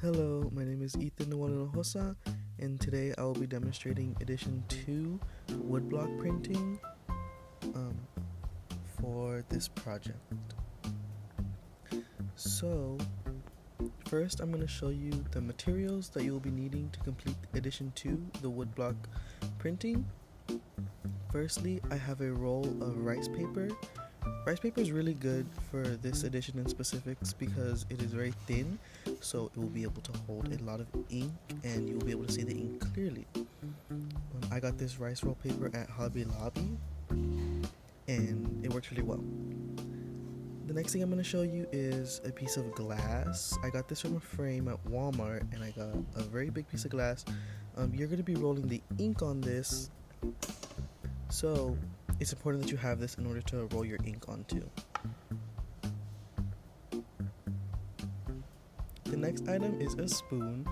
Hello, my name is Noel Hinojosa, and today I will be demonstrating edition 2 woodblock printing um, for this project. So, first I'm going to show you the materials that you will be needing to complete edition 2, the woodblock printing. Firstly, I have a roll of rice paper. Rice paper is really good for this edition in specifics because it is very thin, so it will be able to hold a lot of ink and you will be able to see the ink clearly. I got this rice roll paper at Hobby Lobby and it works really well. The next thing I'm going to show you is a piece of glass. I got this from a frame at Walmart and I got a very big piece of glass. You're going to be rolling the ink on this, so it's important that you have this in order to roll your ink onto. The next item is a spoon.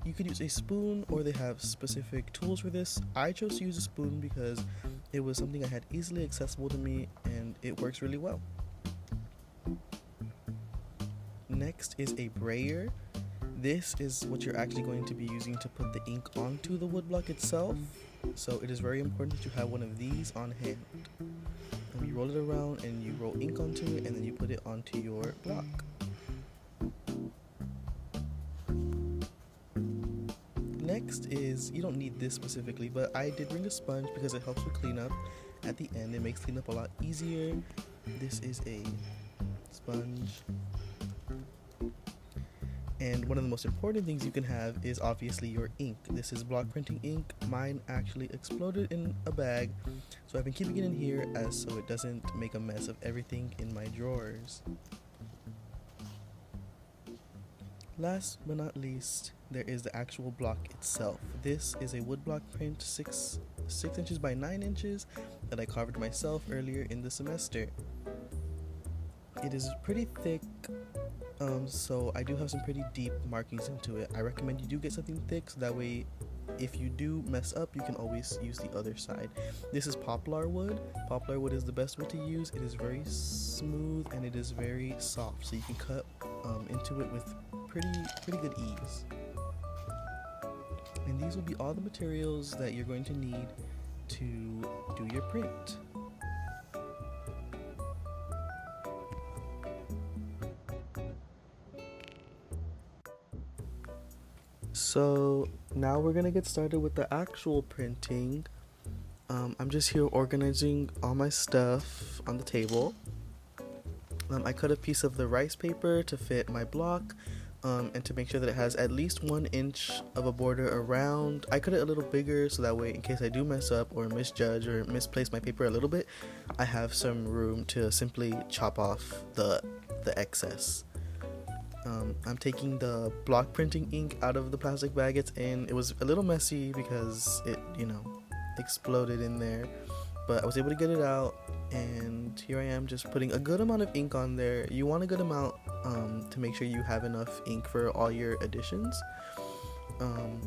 You could use a spoon or they have specific tools for this. I chose to use a spoon because it was something I had easily accessible to me and it works really well. Next is a brayer. This is what you're actually going to be using to put the ink onto the woodblock itself. So it is very important that you have one of these on hand. You roll it around and you roll ink onto it and then you put it onto your block. Next is, you don't need this specifically, but I did bring a sponge because it helps with cleanup. At the end, it makes cleanup a lot easier. This is a sponge. And one of the most important things you can have is obviously your ink. This is block printing ink. Mine actually exploded in a bag, so I've been keeping it in here so it doesn't make a mess of everything in my drawers. Last but not least, there is the actual block itself. This is a woodblock print 6 inches by 9 inches that I carved myself earlier in the semester. It is pretty thick, so I do have some pretty deep markings into it. I recommend you do get something thick so that way if you do mess up, you can always use the other side. This is poplar wood. Poplar wood is the best wood to use. It is very smooth and it is very soft, so you can cut into it with pretty good ease. And these will be all the materials that you're going to need to do your print. So now we're gonna get started with the actual printing. I'm just here organizing all my stuff on the table. I cut a piece of the rice paper to fit my block and to make sure that it has at least 1 inch of a border around. I cut it a little bigger so that way in case I do mess up or misjudge or misplace my paper a little bit, I have some room to simply chop off the excess. I'm taking the block printing ink out of the plastic bag it's in. It was a little messy because it, exploded in there, but I was able to get it out, and here I am just putting a good amount of ink on there. You want a good amount to make sure you have enough ink for all your additions. And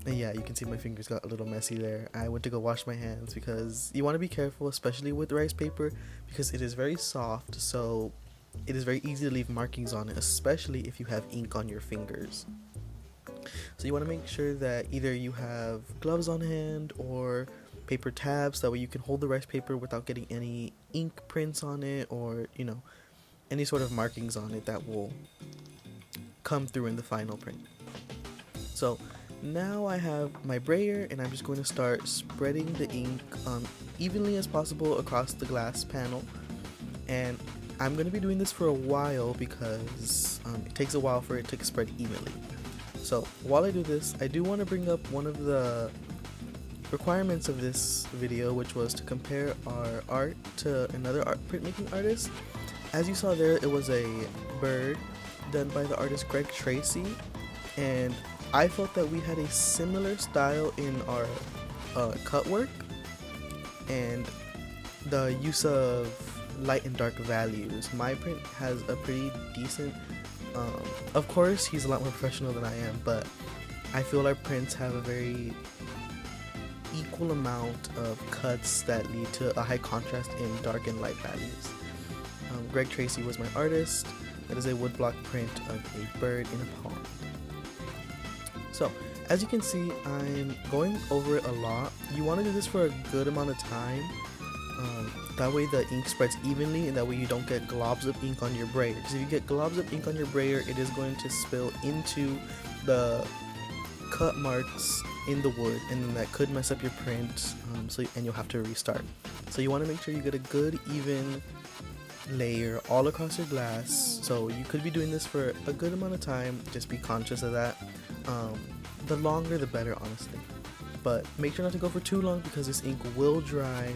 yeah, you can see my fingers got a little messy there. I went to go wash my hands because you want to be careful, especially with rice paper, because it is very soft, so it is very easy to leave markings on it, especially if you have ink on your fingers. So you want to make sure that either you have gloves on hand or paper tabs, that way you can hold the rice paper without getting any ink prints on it or, any sort of markings on it that will come through in the final print. So now I have my brayer and I'm just going to start spreading the ink evenly as possible across the glass panel. And I'm going to be doing this for a while because it takes a while for it to spread evenly. So while I do this, I do want to bring up one of the requirements of this video, which was to compare our art to another printmaking artist. As you saw there, it was a bird done by the artist Greg Tracy, and I felt that we had a similar style in our cut work and the use of light and dark values. My print has a pretty decent, of course he's a lot more professional than I am, but I feel our prints have a very equal amount of cuts that lead to a high contrast in dark and light values. Greg Tracy was my artist. That is a woodblock print of a bird in a pond. So, as you can see, I'm going over it a lot. You want to do this for a good amount of time. That way the ink spreads evenly, and that way you don't get globs of ink on your brayer. Because if you get globs of ink on your brayer, it is going to spill into the cut marks in the wood, and then that could mess up your print, and you'll have to restart. So you want to make sure you get a good even layer all across your glass. So you could be doing this for a good amount of time. Just be conscious of that. The longer the better, honestly, but make sure not to go for too long because this ink will dry.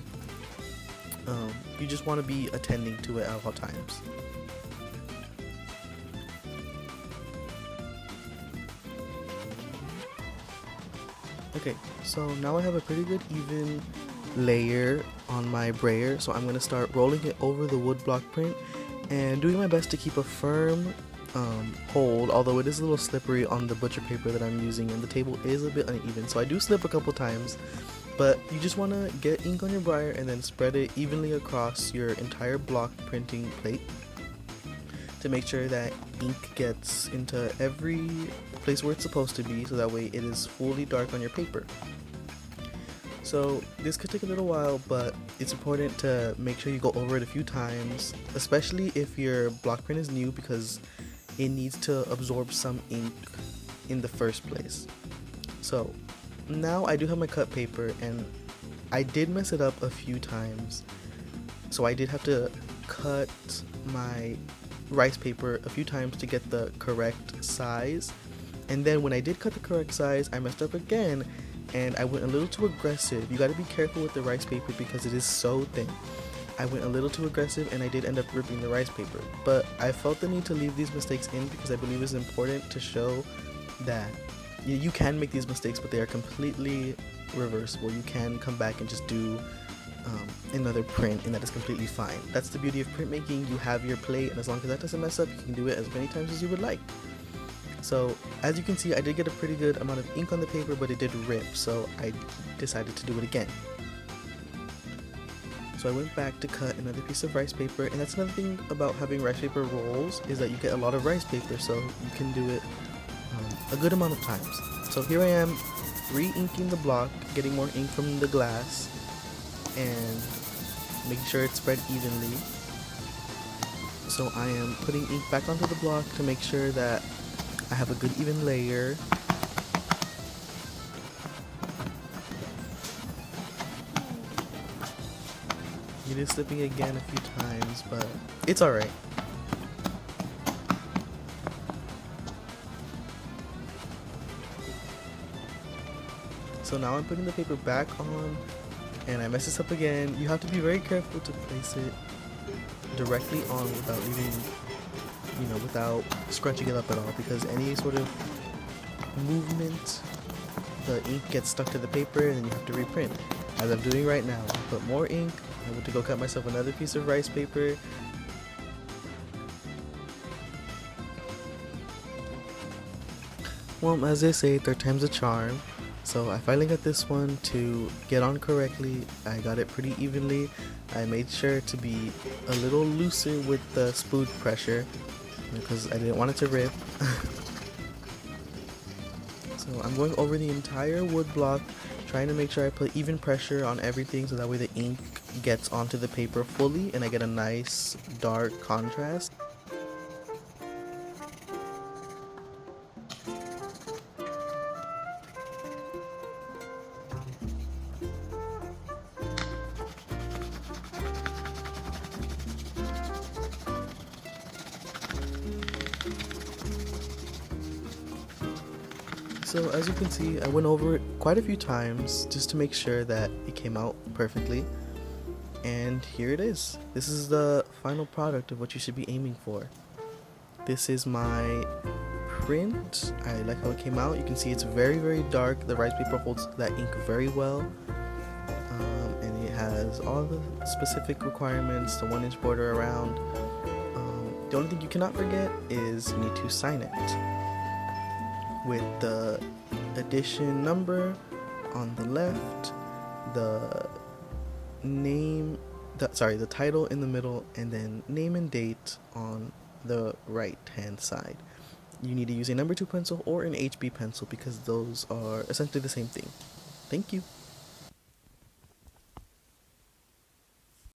You just want to be attending to it at all times. Okay, so now I have a pretty good even layer on my brayer, so I'm going to start rolling it over the woodblock print and doing my best to keep a firm hold, although it is a little slippery on the butcher paper that I'm using, and the table is a bit uneven, so I do slip a couple times. But you just want to get ink on your brayer and then spread it evenly across your entire block printing plate to make sure that ink gets into every place where it's supposed to be, so that way it is fully dark on your paper. So this could take a little while, but it's important to make sure you go over it a few times, especially if your block print is new, because it needs to absorb some ink in the first place. So now I do have my cut paper, and I did mess it up a few times, so I did have to cut my rice paper a few times to get the correct size. And then when I did cut the correct size, I messed up again, and I went a little too aggressive. You got to be careful with the rice paper because it is so thin. I went a little too aggressive and I did end up ripping the rice paper, but I felt the need to leave these mistakes in because I believe it's important to show that you can make these mistakes, but they are completely reversible. You can come back and just do another print, and that is completely fine. That's the beauty of printmaking. You have your plate, and as long as that doesn't mess up, you can do it as many times as you would like. So as you can see, I did get a pretty good amount of ink on the paper, but it did rip, so I decided to do it again. So I went back to cut another piece of rice paper, and that's another thing about having rice paper rolls, is that you get a lot of rice paper, so you can do it a good amount of times. So here I am re-inking the block, getting more ink from the glass, and making sure it's spread evenly. So I am putting ink back onto the block to make sure that I have a good even layer. It is slipping again a few times, but it's alright. So now I'm putting the paper back on, and I mess this up again. You have to be very careful to place it directly on without leaving, without scrunching it up at all, because any sort of movement, the ink gets stuck to the paper and then you have to reprint. As I'm doing right now, I put more ink. I went to go cut myself another piece of rice paper. Well, as they say, third time's a charm. So I finally got this one to get on correctly. I got it pretty evenly. I made sure to be a little looser with the spoon pressure because I didn't want it to rip. So I'm going over the entire wood block, trying to make sure I put even pressure on everything so that way the ink gets onto the paper fully and I get a nice dark contrast. So as you can see, I went over it quite a few times just to make sure that it came out perfectly. And here it is. This is the final product of what you should be aiming for. This is my print. I like how it came out. You can see it's very, very dark. The rice paper holds that ink very well. And it has all the specific requirements, the 1-inch border around. The only thing you cannot forget is you need to sign it with the edition number on the left, the name, the title in the middle, and then name and date on the right hand side. You need to use a number 2 pencil or an HB pencil because those are essentially the same thing. Thank you.